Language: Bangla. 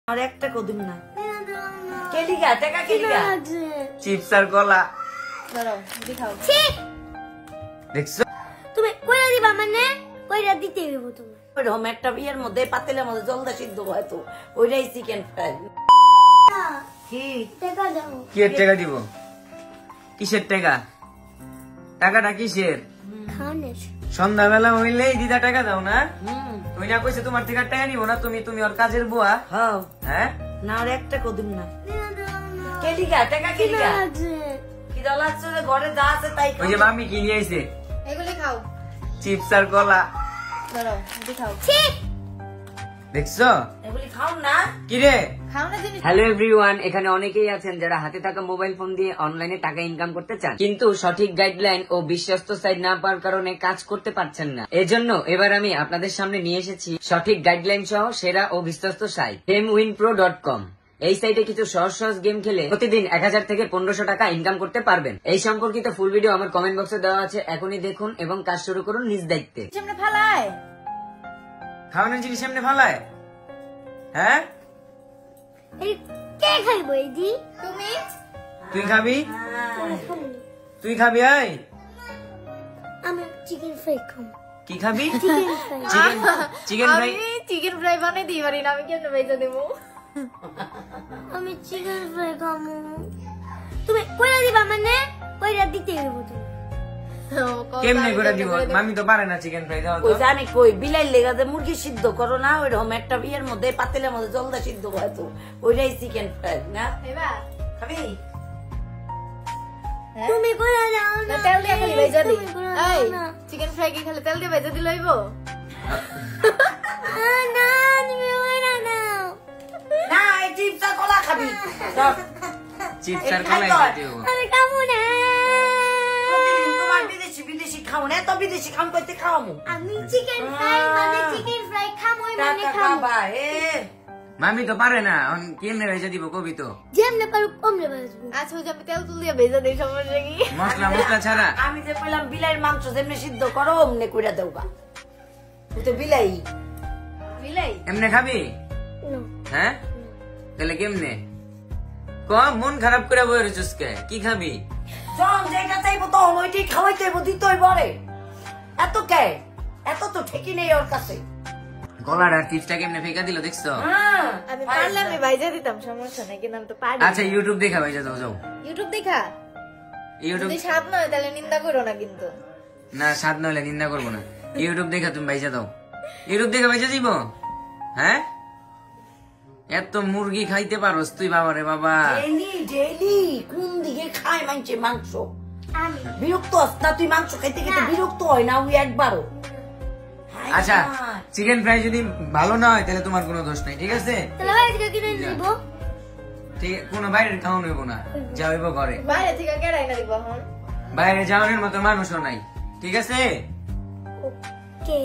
আর একটা কদিন না কেলিগা টাকা কেলিগা চিপস আর কলা দাঁড়াও দেখাও দেখছো তুমি কইরা দিবা মানে কইরা দিতে হইব তুমি ওরকম একটা বিয়ের মধ্যে পাতিলের মধ্যে জলদা সিদ্ধ হয় তো ওইটাই চিকেন ফ্রাই কি টাকা দাও কি এর টাকা দিব কিসের টাকা টাকাটা কিসের খানের সন্ধ্যাবেলা হইলেই দিদা টাকা দাও না তুই না কইছে তোমার থেকে টাকা নিব না তুমি তুমি ওর কাজের বুয়া হ্যাঁ হ্যাঁ না আর একটা কদিন না কেলিগা টাকা কেলিগা কি দল আছে ঘরে যা আছে তাই ওই যে মামি কি নিয়ে আইছে এগুলি খাও চিপস আর কলা দাঁড়াও দেখাও দেখছো এগুলি খাও না কি রে খাও না জিনিস হ্যালো এভরিওয়ান, এখানে অনেকেই আছেন যারা হাতে থাকা মোবাইল ফোন দিয়ে অনলাইনে টাকা ইনকাম করতে চান, কিন্তু সঠিক গাইডলাইন ও বিশ্বস্ত সাইট না পাওয়ার কারণে কাজ করতে পারছেন না। এজন্য এবার আমি আপনাদের সামনে নিয়ে এসেছি সঠিক গাইডলাইন সহ সেরা ও বিশ্বস্ত সাইট gamewinpro.com। এই সাইটে কিছু সহজ সহজ গেম খেলে প্রতিদিন 1000 থেকে 1500 টাকা ইনকাম করতে পারবেন। এই সম্পর্কিত ফুল ভিডিও আমার কমেন্ট বক্সে দেওয়া আছে, এখনই দেখুন এবং কাজ শুরু করুন নিজ দায়িত্বে। সামনে ফালায় খাওয়ানোর জিনিস এমনি ফালায় হ্যাঁ এই কে খাইবো এইদি তুমি তুই খাবি তুই খাবি আই আমি চিকেন ফ্রাই খাবো কি খাবি চিকেন ফ্রাই চিকেন ফ্রাই আমি চিকেন ফ্রাই বানাই দিই পারি না, আমি কেমনে বেচে দেবো? আমি চিকেন ফ্রাই খাবো তুমি কইরা দিবা মানে কইরা দিতে হইব তুমি কেমনে করে দিব মামি তো পারে না চিকেন ফ্রাই দাও তো ওই জানি কই বিলাই লেগা যে মুরগি সিদ্ধ করো না ওইরকম একটা বিয়ের মধ্যে পাতিলের মধ্যে জলদা সিদ্ধ হয় তো ওইটাই চিকেন ফ্রাই না এবার খাবি হ্যাঁ? তুমি কইরা দাও না তেল দিয়ে খালি বেচে দিই। তুমি কইরা এই দাও না। চিকেন ফ্রাই কি খালি তেল দিয়ে বেচে দিলে হইব? না তুমি কইরা দাও না এই চিপস আর কলা খাবি চিপস আর কলাই খাইতে হবে আমি খাবো না প্রতিদিন তোমার বিদেশি বিদেশি খাও না তো বিদেশি খাম করতে খাওয়ামু আমি চিকেন ফ্রাই মানে চিকেন ফ্রাই খামই মানে খামু মামি তো পারে না কেমনে ভেজে দিব কবি তো যেমনে পারো কমলে বাজবো আচ্ছা ওই যে আমি তেল তুল দিয়ে বেচে দিই, সমস্যা কি? মশলা মশলা ছাড়া আমি যে কইলাম বিলাইয়ের মাংস যেমনে সিদ্ধ করো অমনে কইরা দেওবা ও তো বিলাই বিলাই এমনে খাবি হ্যাঁ তাহলে কেমনে কম মন খারাপ করে বই রয়েছিস কে কি খাবি জন যেটা চাইবো তো ওইটাই খাওয়াইতে হইব দিতেই বলে এত কে এত তো ঠিকই নেই ওর কাছে গলার আর টিপসটা কেমনে ফেকা দিল দেখছো হ্যাঁ আমি পারলে আমি বাইজা দিতাম, সমস্যা নাই, কিন্তু আমি তো পারি না। আচ্ছা ইউটিউব দেখা ভাই যাও যাও ইউটিউব দেখা ইউটিউব যদি স্বাদ নয় তাহলে নিন্দা করো না কিন্তু। না স্বাদ নইলে নিন্দা করবো না ইউটিউব দেখা তুমি ভাইজা দাও ইউটিউব দেখা ভাইজা দিব হ্যাঁ এত মুরগি খাইতে পারোস তুই বাবা রে বাবা ডেইলি ডেইলি কোন দিকে খায় মাংসে মাংস বিরক্ত হস না তুই মাংস খাইতে খেতে বিরক্ত হয় না ওই একবারও আচ্ছা চিকেন ফ্রাই যদি ভালো না হয় তাহলে তোমার কোনো দোষ নাই ঠিক আছে তাহলে বাইরে থেকে কিনে নিব ঠিক কোনো বাইরের খাওয়া নেবো না যা হইব ঘরে বাইরে থেকে কেড়াই না দিব এখন। বাইরে যাওয়ানোর মতো মানুষও নাই ঠিক আছে ওকে